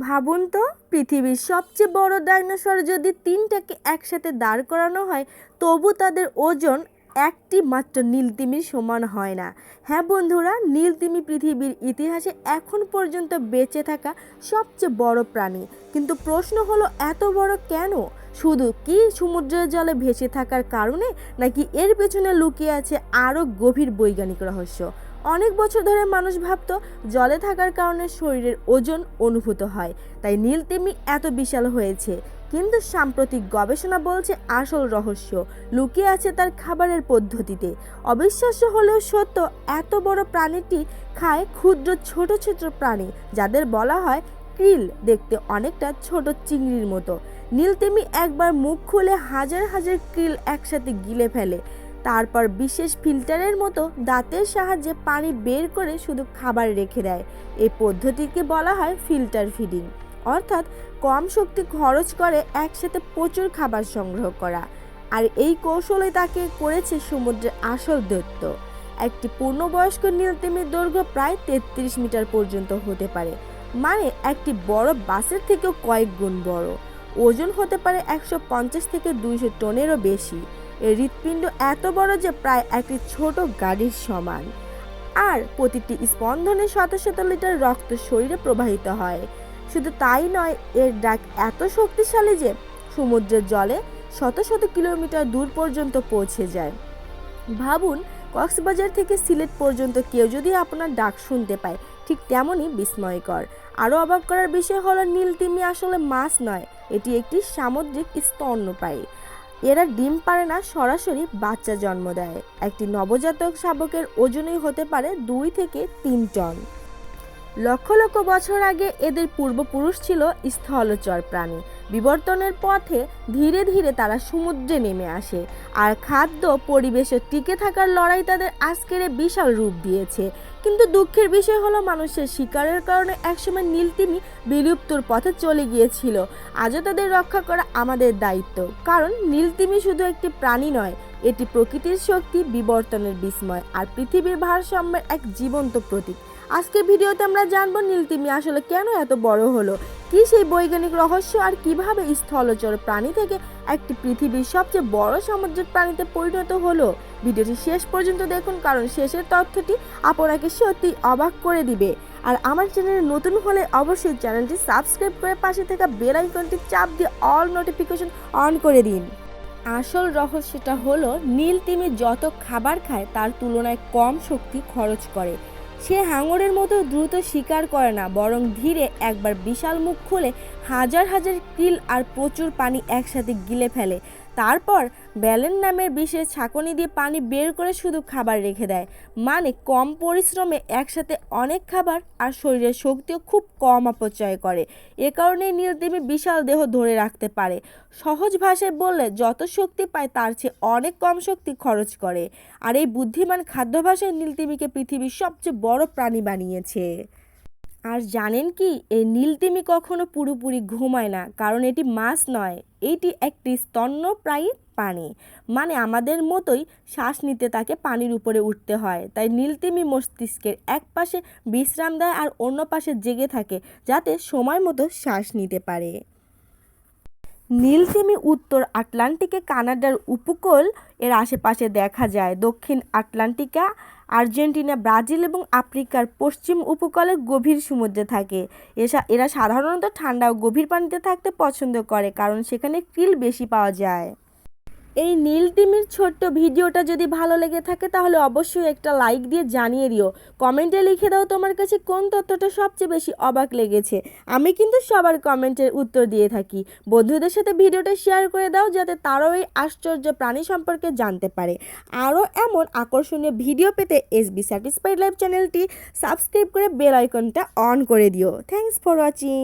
ভাবুন তো, পৃথিবীর সবচেয়ে বড় ডাইনোসর যদি তিনটাকে একসাথে দাঁড় করানো হয় তবু তাদের ওজন একটি মাত্র নীলতিমির সমান হয় না। হ্যাঁ বন্ধুরা, নীলতিমি পৃথিবীর ইতিহাসে এখন পর্যন্ত বেঁচে থাকা সবচেয়ে বড় প্রাণী। কিন্তু প্রশ্ন হলো, এত বড় কেন? শুধু কি সমুদ্রের জলে ভেসে থাকার কারণে, নাকি এর পেছনে লুকিয়ে আছে আরও গভীর বৈজ্ঞানিক রহস্য? অনেক বছর ধরে মানুষ ভাবতো জলে থাকার কারণে শরীরের ওজন অনুভূত হয়, তাই নীলতিমি এত বিশাল হয়েছে। কিন্তু সাম্প্রতিক গবেষণা বলছে আসল রহস্য লুকিয়ে আছে তার খাবারের পদ্ধতিতে। অবিশ্বাস্য হলেও সত্য, এত বড় প্রাণীটি খায় ক্ষুদ্র ছোট ছোট প্রাণী যাদের বলা হয় ক্রিল, দেখতে অনেকটা ছোট চিংড়ির মতো। নীলতিমি একবার মুখ খুলে হাজার হাজার ক্রিল একসাথে গিলে ফেলে, তারপর বিশেষ ফিল্টারের মতো দাঁতের সাহায্যে পানি বের করে শুধু খাবার রেখে দেয়। এই পদ্ধতিকে বলা হয় ফিল্টার ফিডিং, অর্থাৎ কম শক্তি খরচ করে একসাথে প্রচুর খাবার সংগ্রহ করা। আর এই কৌশলে তাকে করেছে সমুদ্রের আসল দৈত্য। একটি পূর্ণবয়স্ক নীলতিমির দৈর্ঘ্য প্রায় 33 মিটার পর্যন্ত হতে পারে, মানে একটি বড় বাসের থেকেও কয়েক গুণ বড়। ওজন হতে পারে 150 থেকে 200 টনেরও বেশি। এর হৃৎপিণ্ড এত বড় যে প্রায় একটি ছোট গাড়ির সমান, আর প্রতিটি স্পন্দনে শত শত লিটার রক্ত শরীরে প্রবাহিত হয়। শুধু তাই নয়, এর ডাক এত শক্তিশালী যে সমুদ্রের জলে শত শত কিলোমিটার দূর পর্যন্ত পৌঁছে যায়। ভাবুন, কক্সবাজার থেকে সিলেট পর্যন্ত কেউ যদি আপনার ডাক শুনতে পায়, ঠিক তেমনই বিস্ময়কর। আরও অবাক করার বিষয় হলো, নীলতিমি আসলে মাছ নয়, এটি একটি সামুদ্রিক স্তন্যপায়ী। এরা ডিম পারে না, সরাসরি বাচ্চা জন্ম দেয়। একটি নবজাতক শাবকের ওজনই হতে পারে 2 থেকে 3 টন। লক্ষ লক্ষ বছর আগে এদের পূর্বপুরুষ ছিল স্থলচর প্রাণী। বিবর্তনের পথে ধীরে ধীরে তারা সমুদ্রে নেমে আসে, আর খাদ্য পরিবেশে টিকে থাকার লড়াই তাদের আজকের বিশাল রূপ দিয়েছে। কিন্তু দুঃখের বিষয় হলো, মানুষের শিকারের কারণে একসময় নীলতিমি বিলুপ্তর পথে চলে গিয়েছিল। আজও তাদের রক্ষা করা আমাদের দায়িত্ব, কারণ নীলতিমি শুধু একটি প্রাণী নয়, এটি প্রকৃতির শক্তি, বিবর্তনের বিস্ময় আর পৃথিবীর ভারসাম্যের এক জীবন্ত প্রতীক। আজকের ভিডিওতে আমরা জানবো নীলতিমি আসলে কেন এত বড় হলো, কি সেই বৈজ্ঞানিক রহস্য, আর কিভাবে স্থলচর প্রাণী থেকে একটি পৃথিবীর সবচেয়ে বড় সামুদ্রিক প্রাণীতে পরিণত হলো। ভিডিওটি শেষ পর্যন্ত দেখুন, কারণ শেষের তথ্যটি আপনাকে সত্যি অবাক করে দিবে। আর আমার চ্যানেলে নতুন হলে অবশ্যই চ্যানেলটি সাবস্ক্রাইব করে পাশে থাকা বেল আইকনটি চাপ দিয়ে অল নোটিফিকেশন অন করে দিন। আসল রহস্যটা হলো, নীলতিমি যত খাবার খায় তার তুলনায় কম শক্তি খরচ করে। সে হাঙরের মতো দ্রুত শিকার করে না, বরং ধীরে একবার বিশাল মুখ খুলে হাজার হাজার কিল আর প্রচুর পানি একসাথে গিলে ফেলে। তারপর ব্যালেন নামের বিশেষ ছাঁকনি দিয়ে পানি বের করে শুধু খাবার রেখে দেয়। মানে কম পরিশ্রমে একসাথে অনেক খাবার, আর শরীরের শক্তিও খুব কম অপচয় করে। এ কারণেই নীলতিমি বিশাল দেহ ধরে রাখতে পারে। সহজ ভাষায় বললে, যত শক্তি পায় তার চেয়ে অনেক কম শক্তি খরচ করে। আর এই বুদ্ধিমান খাদ্যাভ্যাসে নীলতিমিকে পৃথিবীর সবচেয়ে বড় প্রাণী বানিয়েছে। আর জানেন কি, এই নীলতিমি কখনো পুরোপুরি ঘুমায় না, কারণ এটি মাছ নয়, এটি একটি স্তন্যপায়ী প্রাণী। মানে আমাদের মতোই শ্বাস নিতে তাকে পানির উপরে উঠতে হয়। তাই নীলতিমি মস্তিষ্কের এক পাশে বিশ্রাম দেয় আর অন্য পাশে জেগে থাকে, যাতে সময় মতো শ্বাস নিতে পারে। নীলতিমি উত্তর আটলান্টিকে কানাডার উপকূল এর আশেপাশে দেখা যায়। দক্ষিণ আটলান্টিকা, আর্জেন্টিনা, ব্রাজিল এবং আফ্রিকার পশ্চিম উপকূলে গভীর সমুদ্রে থাকে। এরা সাধারণত ঠান্ডা ও গভীর পানিতে থাকতে পছন্দ করে, কারণ সেখানে krill বেশি পাওয়া যায়। এই নীলতিমির ছোট্ট ভিডিওটা যদি ভালো লেগে থাকে তাহলে অবশ্যই একটা লাইক দিয়ে জানিয়ে দিও। কমেন্টে লিখে দাও তোমার কাছে কোন তথ্যটা সবচেয়ে বেশি অবাক লেগেছে। আমি কিন্তু সবার কমেন্টের উত্তর দিয়ে থাকি। বন্ধুদের সাথে ভিডিওটা শেয়ার করে দাও, যাতে তারাও এই আশ্চর্য প্রাণী সম্পর্কে জানতে পারে। আরও এমন আকর্ষণীয় ভিডিও পেতে SB স্যাটিসফাইড লাইফ চ্যানেলটি সাবস্ক্রাইব করে বেল আইকনটা অন করে দিও। Thanks for watching.